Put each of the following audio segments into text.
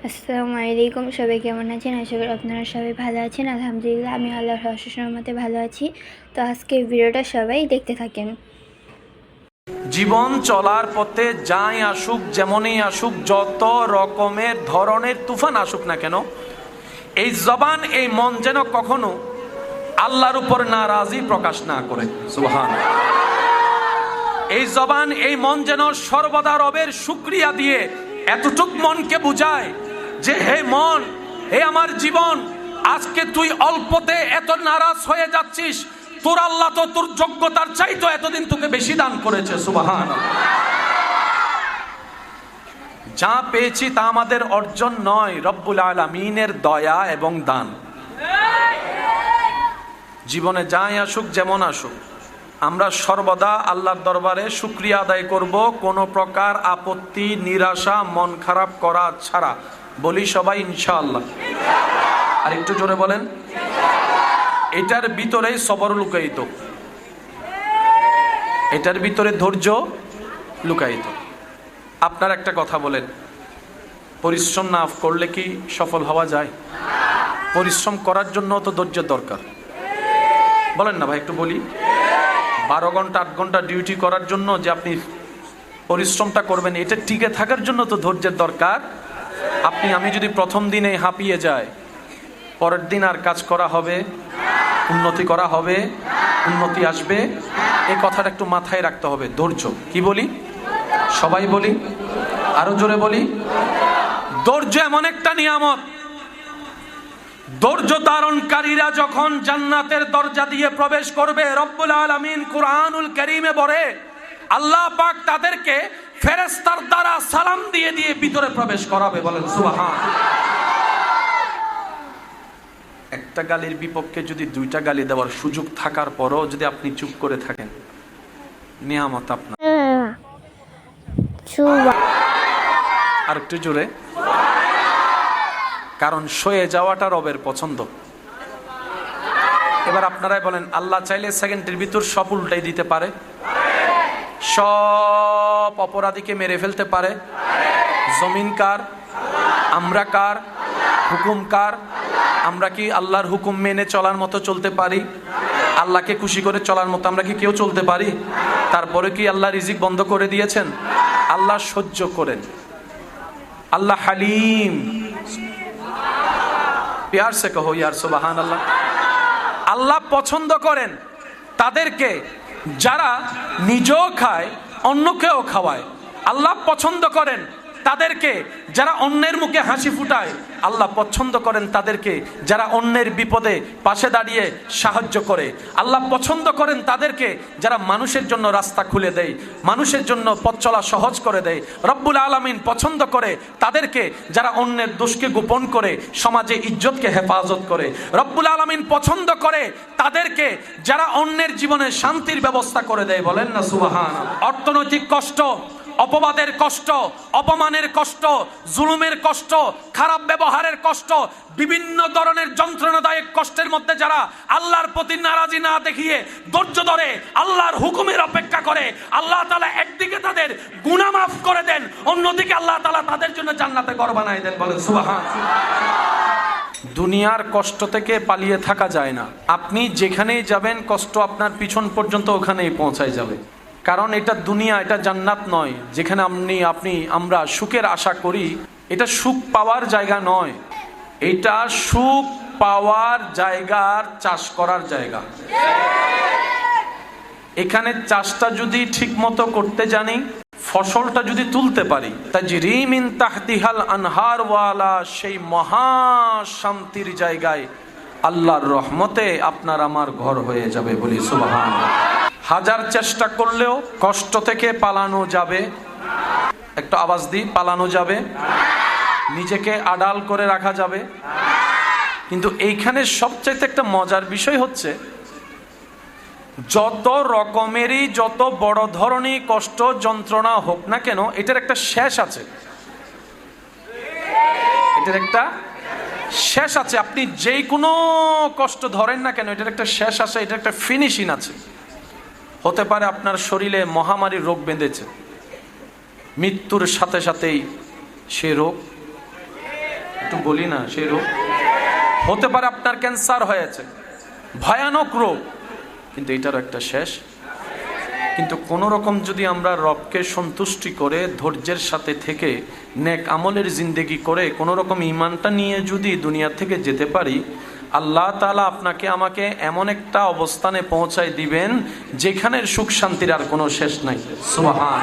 আসসালামু আলাইকুম। সবাই কেমন আছেন? আশা করি আপনারা সবাই ভালো আছেন। আলহামদুলিল্লাহ আমি আল্লাহর অশেষ রহমতে ভালো আছি। তো আজকের ভিডিওটা সবাই দেখতে থাকেন। জীবন চলার পথে যাই আসুক, যেমনই আসুক, যত রকমের ধরনের তুফান আসুক না কেন, এই জবান, এই মন যেন কখনো আল্লাহর উপর নারাজি প্রকাশ না করে। সুবহানাল্লাহ। এই জবান, এই মন যেন সর্বদা রবের শুকরিয়া দিয়ে এতটুক মনকে বুঝায় যে হে মন, হে আমার জীবন, আজকে তুই অল্পতে এত নারাজ হয়ে যাচ্ছিস, তোর আল্লাহ তো তোর যোগ্যতার চাইতো এতদিন তোকে বেশি দান করেছে। সুবহানাল্লাহ। যা পেয়েছি তা আমাদের অর্জন নয়, রব্বুল আলামিনের দয়া এবং দান। জীবনে যাই আসুক, যেমন আসুক, আমরা সর্বদা আল্লাহর দরবারে শুকরিয়া আদায় করব, কোনো প্রকার আপত্তি, নিরাশা, মন খারাপ করা ছাড়া। বলি সবাই ইনশাআল্লাহ। আর একটু জোরে বলেন। এটার ভিতরে সবর লুকায়িত, এটার ভিতরে ধৈর্য লুকায়িত। আপনার একটা কথা বলেন, পরিশ্রম না করলে কি সফল হওয়া যায়? পরিশ্রম করার জন্য তো ধৈর্য দরকার। বলেন না ভাই, একটু বলি। 12 ঘন্টা 8 ঘন্টা ডিউটি করার জন্য যে আপনি পরিশ্রমটা করবেন, এটা টিকে থাকার জন্য তো ধৈর্যের দরকার। আমি যদি প্রথম দিনে হাঁপিয়ে যায়, পরের দিন আর কাজ করা হবে? উন্নতি করা হবে? উন্নতি আসবে? এই কথাটা একটু মাথায় রাখতে হবে। ধৈর্য কি বলি? সবাই বলি, আরো জোরে বলি। ধৈর্য এমন একটা নিয়ামত, ধৈর্য ধারণকারীরা যখন জান্নাতের দরজা দিয়ে প্রবেশ করবে, রব্বুল আলামিন কুরআনুল কারীমে বলে আল্লাহ পাক তাদেরকে ফেরেশতার দ্বারা সালাম দিয়ে দিয়ে ভিতরে প্রবেশ করাবে। বলেন সুবহানাল্লাহ। একটা গালির বিপক্ষে যদি 2টা গালি দেওয়ার সুযোগ থাকার পরও যদি আপনি চুপ করে থাকেন, নিয়ামত আপনার। আর একটু জোরে। কারণ সয়ে যাওয়াটা রবের পছন্দ। এবার আপনারাই বলেন, আল্লাহ চাইলে সেকেন্ডের ভিতর সব উল্টাই দিতে পারে, সব অপরাধীকে মেরে ফেলতে পারে। জমিন কার? আমরা কার? হুকুম কার? আমরা কি আল্লাহর হুকুম মেনে চলার মতো চলতে পারি? আল্লাহকে খুশি করে চলার মতো আমরা কি কেউ চলতে পারি? তারপরে কি আল্লাহ রিজিক বন্ধ করে দিয়েছেন? আল্লাহ সহ্য করেন, আল্লাহ হালিম। প্যার সে কহো ইয়ার সুবহানাল্লাহ। আল্লাহ পছন্দ করেন তাদেরকে যারা নিজেও খায়, অন্যকেও খাওয়ায়। আল্লাহ পছন্দ করেন তাদেরকে যারা অন্যের মুখে হাসি ফুটায়। আল্লাহ পছন্দ করেন তাদেরকে যারা অন্যের বিপদে পাশে দাঁড়িয়ে সাহায্য করে। আল্লাহ পছন্দ করেন তাদেরকে যারা মানুষের জন্য রাস্তা খুলে দেয়, মানুষের জন্য পথ চলা সহজ করে দেয়। রব্বুল আলামিন পছন্দ করে তাদেরকে যারা অন্যের দোষকে গোপন করে সমাজে ইজ্জতকে হেফাজত করে। রব্বুল আলামিন পছন্দ করে তাদেরকে যারা অন্যের জীবনে শান্তির ব্যবস্থা করে দেয়। বলেন না সুবহানাল্লাহ। অর্থনৈতিক কষ্ট, অপবাদের কষ্ট, অপমানের কষ্ট, জুলুমের কষ্ট, খারাপ ব্যবহারের কষ্ট, বিভিন্ন ধরনের যন্ত্রণাদায়ক কষ্টের মধ্যে যারা আল্লাহর প্রতি নারাজি না দেখিয়ে ধৈর্য ধরে আল্লাহর হুকুমের অপেক্ষা করে, আল্লাহ তাআলা একদিকে তাদের গুনাহ মাফ করে দেন, অন্যদিকে আল্লাহ তাআলা তাদের জন্য জান্নাতে ঘর বানায় দেন। বলেন সুবহানাল্লাহ। দুনিয়ার কষ্ট থেকে পালিয়ে থাকা যায় না। আপনি যেখানেই যাবেন কষ্ট আপনার পিছন পর্যন্ত ওখানেই পৌঁছায় যাবে। কারণ এটা দুনিয়া, এটা জান্নাত নয় যেখানে আমরা সুখের আশা করি। এটা সুখ পাওয়ার জায়গা নয়, এটা সুখ পাওয়ার জায়গার চাষ করার জায়গা। এখানে চাষটা যদি ঠিক মতো করতে জানি, ফসলটা যদি তুলতে পারি, তাজরি মিন তাহতিহাল আনহার ওয়ালা সেই মহা শান্তির জায়গায় আল্লাহর রহমতে আপনার আমার ঘর হয়ে যাবে। বলি সুবহানাল্লাহ। হাজার চেষ্টা করলেও কষ্ট থেকে পালানো যাবে? একটু আওয়াজ দিই, পালানো যাবে? নিজেকে আড়াল করে রাখা যাবে? কিন্তু এইখানে সবচেয়ে একটা মজার বিষয় হচ্ছে, যত রকমেরই যত বড় ধরনের কষ্ট যন্ত্রণা হোক না কেন, এটার একটা শেষ আছে। এটার একটা শেষ আছে। আপনি যেই কোনো কষ্ট ধরেন না কেন, এটার একটা শেষ আছে, এটার একটা ফিনিশিং আছে। হতে পারে আপনার শরীরে মহামারীর রোগ বেঁধেছে, মৃত্যুর সাথে সাথেই সে রোগ একটু বলি না, সেই রোগ হতে পারে আপনার ক্যান্সার হয়েছে, ভয়ানক রোগ, কিন্তু এটারও একটা শেষ। কিন্তু কোন রকম যদি আমরা রবকে সন্তুষ্টি করে ধৈর্যের সাথে থেকে নেক আমলের জিন্দেগি করে কোন রকম ঈমানটা নিয়ে যদি দুনিয়া থেকে যেতে পারি, আল্লাহ তাআলা আপনাকে আমাকে এমন একটা অবস্থানে পৌঁছায় দিবেন যেখানের সুখ শান্তির আর কোনো শেষ নাই। সুবহান।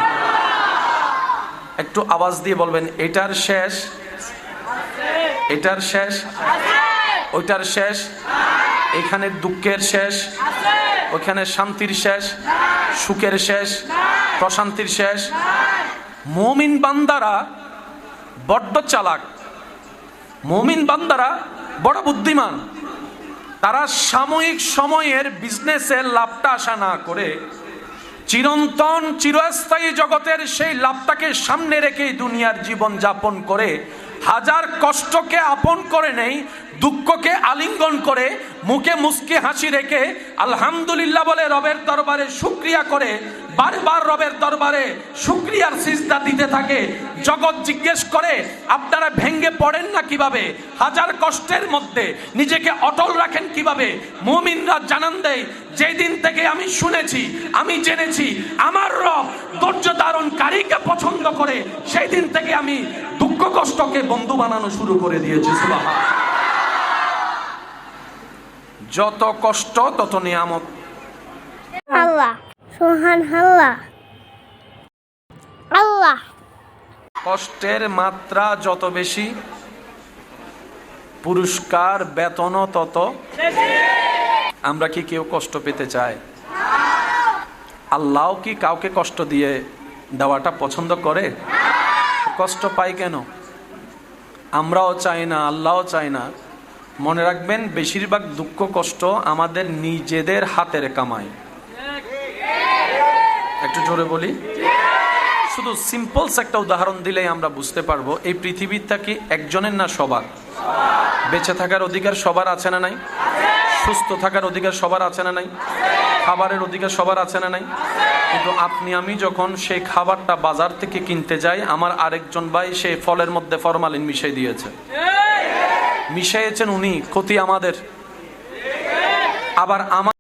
একটু আওয়াজ দিয়ে বলবেন, এটার শেষ, এটার শেষ, ওইটার শেষ, এখানে দুঃখের শেষ, ওখানে শান্তির শেষ, সুখের শেষ, প্রশান্তির শেষ। মুমিন বান্দারা বড্ড চালাক, মুমিন বান্দারা বড় বুদ্ধিমান। তারা সাময়িক সময়ের বিজনেসের লাভটা আশা না করে চিরন্তন চিরস্থায়ী জগতের সেই লাভটাকে সামনে রেখে দুনিয়ার জীবন যাপন করে হাজার কষ্টকে আপন করে নেই, দুঃখকে আলিঙ্গন করে মুখে মুস্কি হাসি রেখে আলহামদুলিল্লাহ বলে রবের দরবারে শুকরিয়া করে বারবার রবের দরবারে শুকরিয়ার সিজদা দিতে থাকে। জগৎ জিজ্ঞেস করে আপনারা ভেঙ্গে পড়েন না কিভাবে, হাজার কষ্টের মধ্যে নিজেকে অটল রাখেন কিভাবে। মুমিনরা জানান দেয়, যেই দিন থেকে আমি শুনেছি, আমি জেনেছি আমার রব ধৈর্য ধারণকারীকে পছন্দ করে, সেই দিন থেকে আমি দুঃখ কষ্টকে বন্ধু বানানো শুরু করে দিয়েছি। সুবহান। যত কষ্ট তত নিয়ামত। আল্লাহ সুবহান আল্লাহ। আল্লাহ কষ্টের মাত্রা যত বেশি, পুরস্কার বেতনও তত। আমরা কি কেউ কষ্ট পেতে চাই? আল্লাহ কি কাউকে কষ্ট দিয়ে দেওয়াটা পছন্দ করে? কষ্ট পাই কেন? আমরাও চাই না, আল্লাহও চাই না। মনে রাখবেন, বেশিরভাগ দুঃখ কষ্ট আমাদের নিজেদের হাতের কামাই। একটু জোরে বলি। শুধু সিম্পলস একটা উদাহরণ দিলেই আমরা বুঝতে পারবো এই পৃথিবীটা কি একজনের না সবার? বেঁচে থাকার অধিকার সবার আছে না নাই? সুস্থ থাকার অধিকার সবার আছে না নাই? খাবারের অধিকার সবার আছে না নাই? কিন্তু আপনি আমি যখন সেই খাবারটা বাজার থেকে কিনতে যাই, আমার আরেকজন ভাই সেই ফলের মধ্যে ফরমালিন মিশিয়ে দিয়েছে, মিশিয়েছেন উনি, ক্ষতি আমাদের। আবার আমার